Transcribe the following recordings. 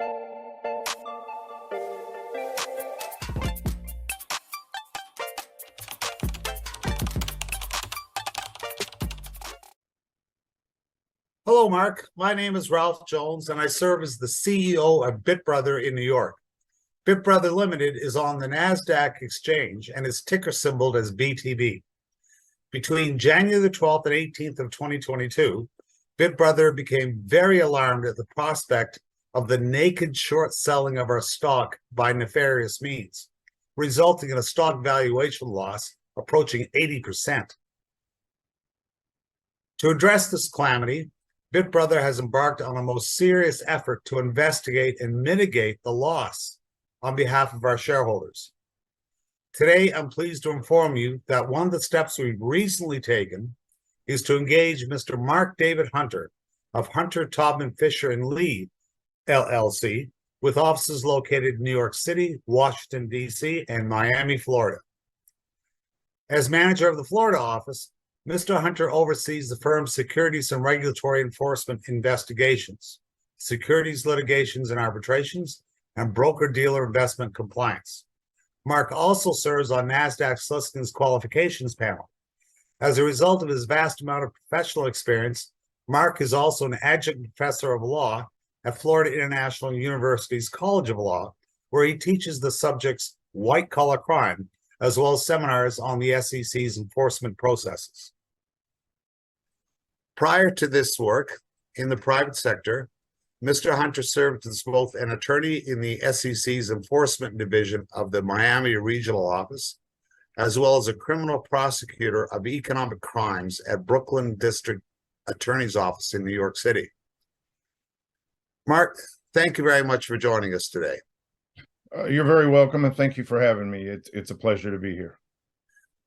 Hello, Mark. My name is Ralph Jones, and I serve as the CEO of BitBrother in New York. BitBrother Limited is on the NASDAQ exchange and is ticker symboled as BTB. Between January the 12th and 18th of 2022, BitBrother became very alarmed at the prospect of the naked short selling of our stock by nefarious means, resulting in a stock valuation loss approaching 80%. To address this calamity, BitBrother has embarked on a most serious effort to investigate and mitigate the loss on behalf of our shareholders. Today, I'm pleased to inform you that one of the steps we've recently taken is to engage Mr. Mark David Hunter of Hunter, Taubman, Fisher & Lee, LLC, with offices located in New York City, Washington, D.C., and Miami, Florida. As manager of the Florida office, Mr. Hunter oversees the firm's securities and regulatory enforcement investigations, securities litigations and arbitrations, and broker-dealer investment compliance. Mark also serves on NASDAQ's listings qualifications panel. As a result of his vast amount of professional experience, Mark is also an adjunct professor of law at Florida International University's College of Law, where he teaches the subjects white-collar crime, as well as seminars on the SEC's enforcement processes. Prior to this work in the private sector, Mr. Hunter served as both an attorney in the SEC's enforcement division of the Miami regional office, as well as a criminal prosecutor of economic crimes at Brooklyn District Attorney's Office in New York City. Mark, thank you very much for joining us today. You're very welcome, and thank you for having me. It's a pleasure to be here.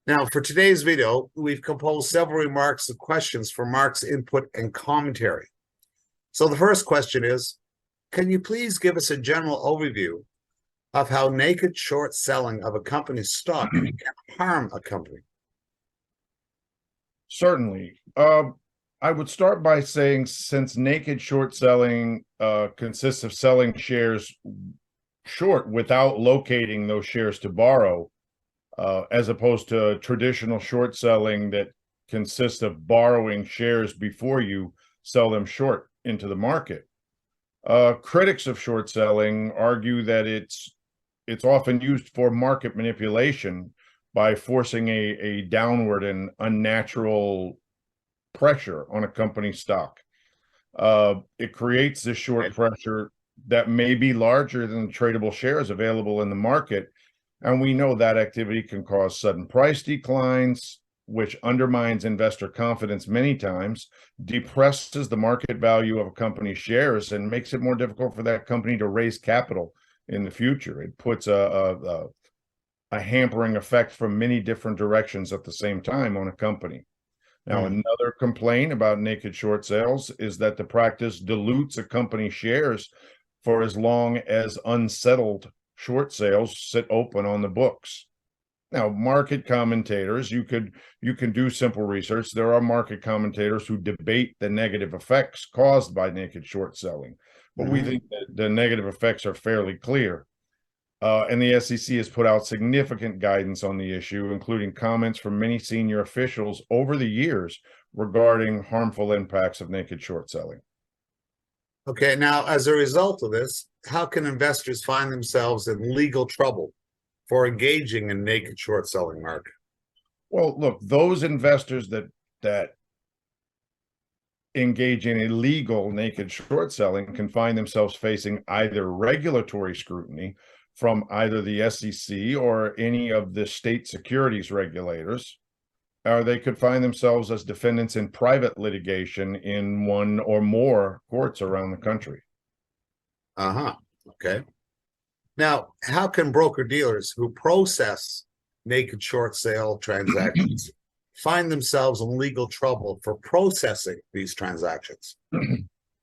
Now, for today's video, we've composed several remarks and questions for Mark's input and commentary. So the first question is, can you please give us a general overview of how naked short selling of a company's stock can harm a company? Certainly. I would start by saying, since naked short selling consists of selling shares short without locating those shares to borrow, as opposed to traditional short selling that consists of borrowing shares before you sell them short into the market. Critics of short selling argue that it's often used for market manipulation by forcing a downward and unnatural pressure on a company's stock. It creates this short pressure that may be larger than the tradable shares available in the market. And we know that activity can cause sudden price declines, which undermines investor confidence many times, depresses the market value of a company's shares, and makes it more difficult for that company to raise capital in the future. It puts a hampering effect from many different directions at the same time on a company. Now, another complaint about naked short sales is that the practice dilutes a company's shares for as long as unsettled short sales sit open on the books. Now, market commentators, you can do simple research. There are market commentators who debate the negative effects caused by naked short selling, but we think that the negative effects are fairly clear. And the SEC has put out significant guidance on the issue, including comments from many senior officials over the years regarding harmful impacts of naked short selling. Okay, now, as a result of this, how can investors find themselves in legal trouble for engaging in naked short selling, Mark? Well, look, those investors that engage in illegal naked short selling can find themselves facing either regulatory scrutiny from either the SEC or any of the state securities regulators, or they could find themselves as defendants in private litigation in one or more courts around the country. Okay. Now, how can broker-dealers who process naked short sale transactions find themselves in legal trouble for processing these transactions?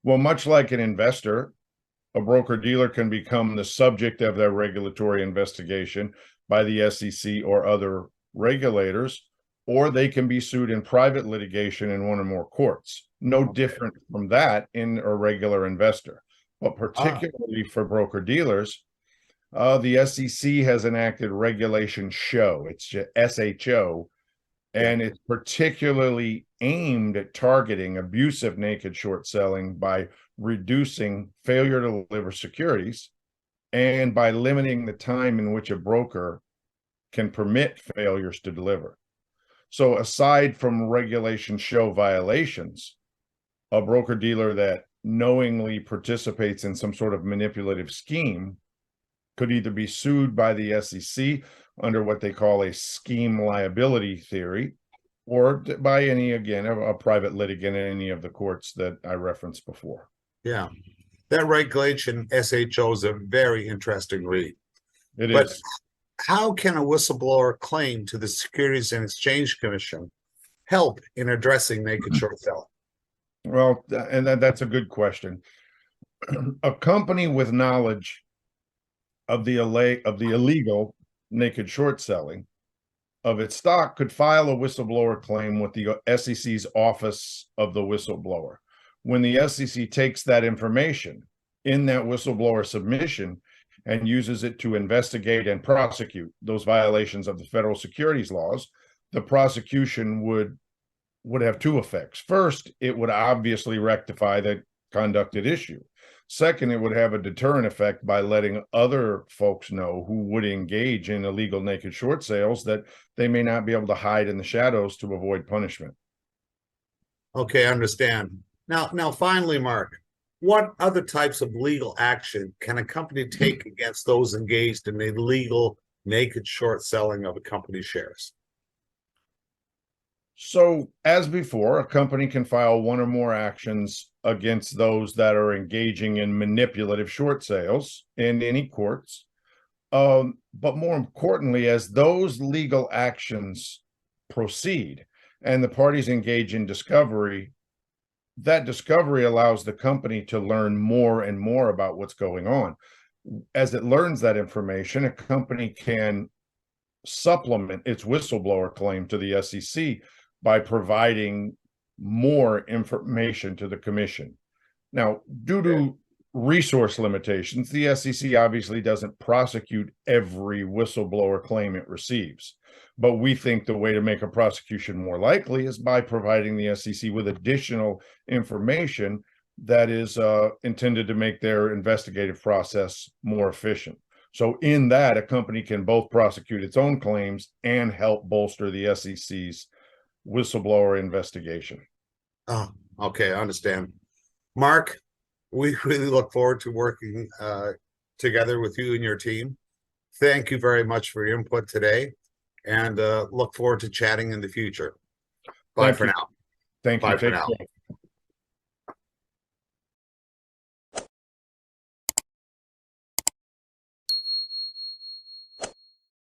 Well, much like an investor, a broker-dealer can become the subject of their regulatory investigation by the SEC or other regulators, or they can be sued in private litigation in one or more courts. No different from that in a regular investor. but particularly for broker-dealers, the SEC has enacted Regulation SHO. It's just SHO, and it's particularly aimed at targeting abusive naked short selling by reducing failure to deliver securities and by limiting the time in which a broker can permit failures to deliver. So aside from Regulation SHO violations, a broker-dealer that knowingly participates in some sort of manipulative scheme could either be sued by the SEC under what they call a scheme liability theory, or by a private litigant in any of the courts that I referenced before. Yeah, that regulation SHO is a very interesting read. It But is. how can a whistleblower claim to the Securities and Exchange Commission help in addressing naked short selling? Well, and that's a good question. A company with knowledge of the illegal naked short selling of its stock could file a whistleblower claim with the SEC's Office of the Whistleblower. When the SEC takes that information in that whistleblower submission and uses it to investigate and prosecute those violations of the federal securities laws, the prosecution would have two effects. First, it would obviously rectify the conduct at issue. Second, it would have a deterrent effect by letting other folks know who would engage in illegal naked short sales that they may not be able to hide in the shadows to avoid punishment. Okay, I understand. Now, finally, Mark, what other types of legal action can a company take against those engaged in illegal naked short selling of a company's shares? So, as before, a company can file one or more actions against those that are engaging in manipulative short sales in any courts. But more importantly, as those legal actions proceed and the parties engage in discovery, that discovery allows the company to learn more and more about what's going on. As it learns that information, a company can supplement its whistleblower claim to the SEC by providing more information to the commission. Now, due to resource limitations, the SEC obviously doesn't prosecute every whistleblower claim it receives. But we think the way to make a prosecution more likely is by providing the SEC with additional information that is intended to make their investigative process more efficient. So in that, a company can both prosecute its own claims and help bolster the SEC's whistleblower investigation. Oh, okay, I understand. Mark, we really look forward to working together with you and your team. Thank you very much for your input today, and look forward to chatting in the future. Bye for now. Thank you. Bye for Take now. care.